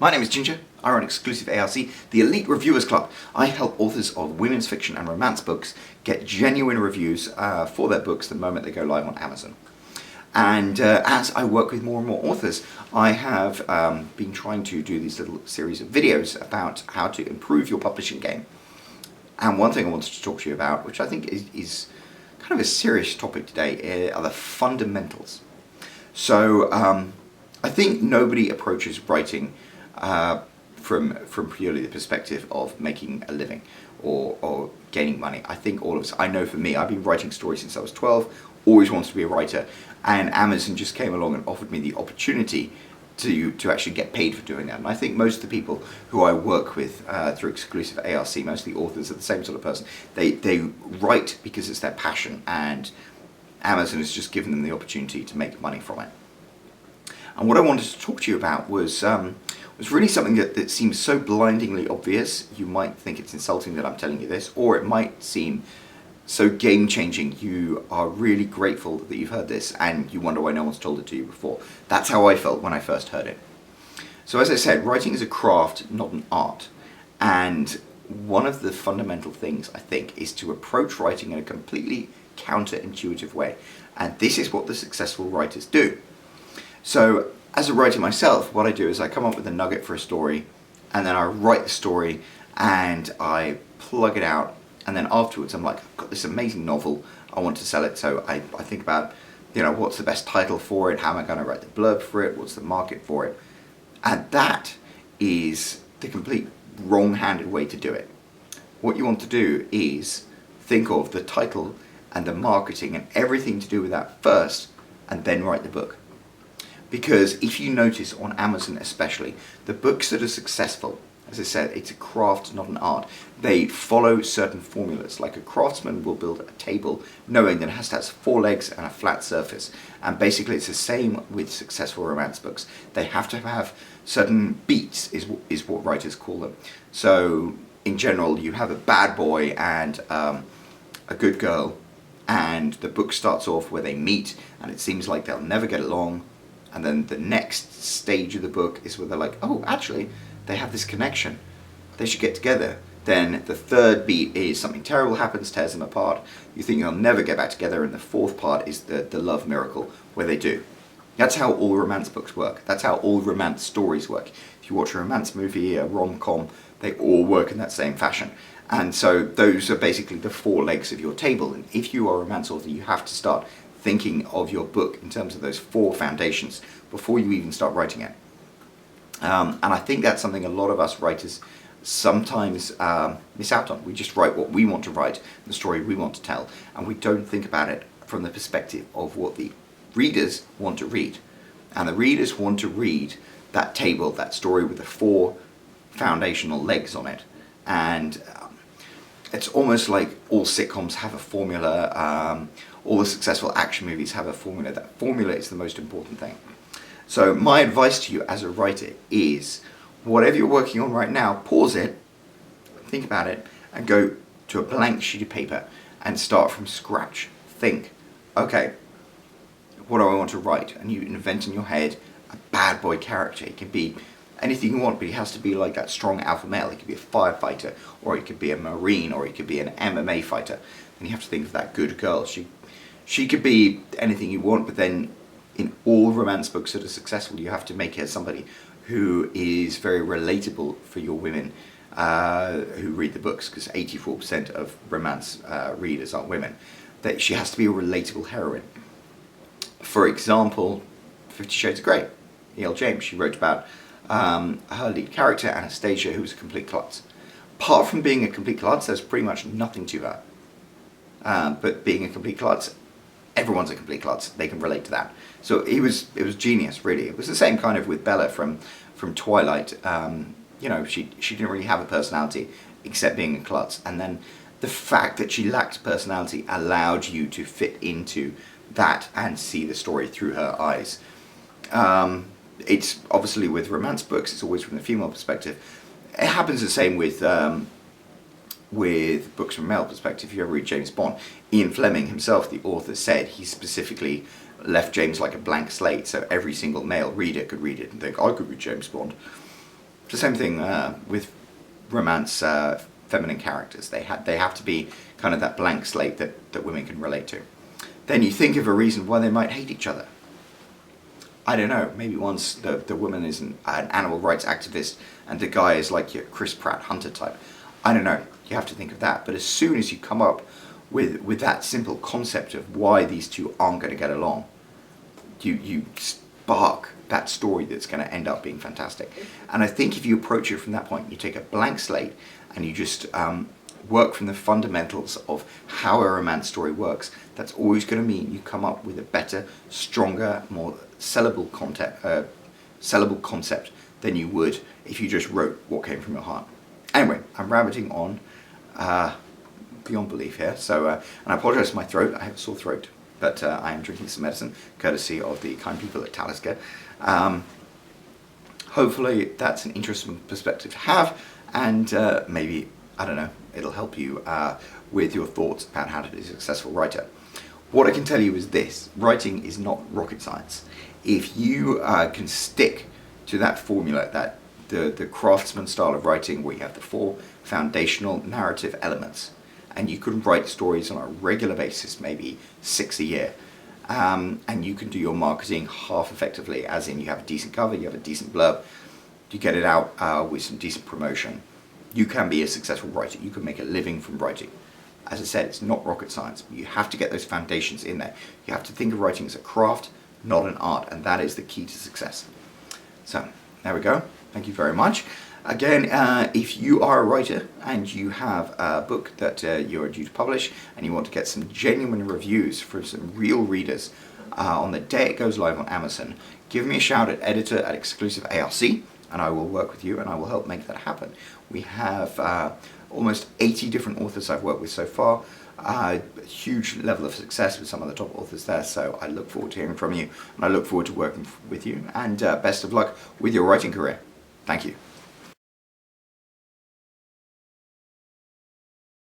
My name is Ginger. I run Exclusive ARC, the elite reviewers club. I help authors of women's fiction and romance books get genuine reviews for their books the moment they go live on Amazon. And as I work with more and more authors, I have been trying to do these little series of videos about how to improve your publishing game. And one thing I wanted to talk to you about, which I think is kind of a serious topic today, are the fundamentals. So I think nobody approaches writing from purely the perspective of making a living or gaining money. I think all of us, I know for me, I've been writing stories since I was 12, always wanted to be a writer, and Amazon just came along and offered me the opportunity to actually get paid for doing that. And I think most of the people who I work with through Exclusive ARC, most of the authors are the same sort of person. They write because it's their passion, and Amazon has just given them the opportunity to make money from it. And what I wanted to talk to you about was really something that seems so blindingly obvious. You might think it's insulting that I'm telling you this, or it might seem so game-changing you are really grateful that you've heard this and you wonder why no one's told it to you before. That's how I felt when I first heard it. So as I said, writing is a craft, not an art. And one of the fundamental things, I think, is to approach writing in a completely counterintuitive way. And this is what the successful writers do. So as a writer myself, what I do is I come up with a nugget for a story, and then I write the story and I plug it out, and then afterwards I'm like, I've got this amazing novel, I want to sell it. So I think about, what's the best title for it, how am I going to write the blurb for it, what's the market for it. And that is the complete wrong-handed way to do it. What you want to do is think of the title and the marketing and everything to do with that first, and then write the book. Because if you notice on Amazon especially, the books that are successful, as I said, it's a craft, not an art. They follow certain formulas. Like a craftsman will build a table knowing that it has to have 4 legs and a flat surface. And basically it's the same with successful romance books. They have to have certain beats, is what writers call them. So in general, you have a bad boy and a good girl, and the book starts off where they meet and it seems like they'll never get along. And then the next stage of the book is where they're like, oh, actually, they have this connection. They should get together. Then the third beat is something terrible happens, tears them apart. You think they'll never get back together. And the fourth part is the love miracle, where they do. That's how all romance books work. That's how all romance stories work. If you watch a romance movie, a rom-com, they all work in that same fashion. And so those are basically the 4 legs of your table. And if you are a romance author, you have to start thinking of your book in terms of those 4 foundations before you even start writing it. And I think that's something a lot of us writers sometimes miss out on. We just write what we want to write, the story we want to tell, and we don't think about it from the perspective of what the readers want to read. And the readers want to read that table, that story with the 4 foundational legs on it. And it's almost like all sitcoms have a formula, all the successful action movies have a formula. That formula is the most important thing. So my advice to you as a writer is, whatever you're working on right now, pause it, think about it, and go to a blank sheet of paper and start from scratch. Think, okay, what do I want to write? And you invent in your head a bad boy character. It can be anything you want, but he has to be like that strong alpha male. He could be a firefighter, or he could be a marine, or he could be an MMA fighter. And you have to think of that good girl. She could be anything you want, but then in all romance books that are successful, you have to make her somebody who is very relatable for your women who read the books, because 84% of romance readers are women. That she has to be a relatable heroine. For example, 50 Shades of Grey, E.L. James, she wrote about her lead character, Anastasia, who was a complete klutz. Apart from being a complete klutz, there's pretty much nothing to her. But being a complete klutz, everyone's a complete klutz. They can relate to that. So it was genius, really. It was the same kind of with Bella from Twilight. She didn't really have a personality except being a klutz. And then the fact that she lacked personality allowed you to fit into that and see the story through her eyes. It's obviously with romance books, it's always from the female perspective. It happens the same with books from a male perspective. If you ever read James Bond, Ian Fleming himself, the author, said he specifically left James like a blank slate, so every single male reader could read it and think, I could read James Bond. The same thing with romance feminine characters. They have to be kind of that blank slate that women can relate to. Then you think of a reason why they might hate each other. I don't know, maybe once the woman is an animal rights activist and the guy is like your Chris Pratt Hunter type. I don't know, you have to think of that. But as soon as you come up with that simple concept of why these two aren't going to get along, you spark that story that's going to end up being fantastic. And I think if you approach it from that point, you take a blank slate and you just work from the fundamentals of how a romance story works, that's always going to mean you come up with a better, stronger, more sellable concept than you would if you just wrote what came from your heart. Anyway, I'm rabbiting on beyond belief here, so and I apologize for my throat. I have a sore throat, but I am drinking some medicine courtesy of the kind people at Talisker. Hopefully that's an interesting perspective to have, and maybe, I don't know, it'll help you with your thoughts about how to be a successful writer. What I can tell you is this: writing is not rocket science. If you can stick to that formula, that the craftsman style of writing where you have the 4 foundational narrative elements, and you can write stories on a regular basis, maybe 6 a year, and you can do your marketing half effectively, as in you have a decent cover, you have a decent blurb, you get it out with some decent promotion, you can be a successful writer. You can make a living from writing. As I said, it's not rocket science, but you have to get those foundations in there. You have to think of writing as a craft, not an art, and that is the key to success. So, there we go. Thank you very much. Again, if you are a writer and you have a book that you're due to publish and you want to get some genuine reviews from some real readers on the day it goes live on Amazon, give me a shout at editor@exclusivearc, and I will work with you and I will help make that happen. We have almost 80 different authors I've worked with so far. A huge level of success with some of the top authors there, so I look forward to hearing from you and I look forward to working with you, and best of luck with your writing career. Thank you.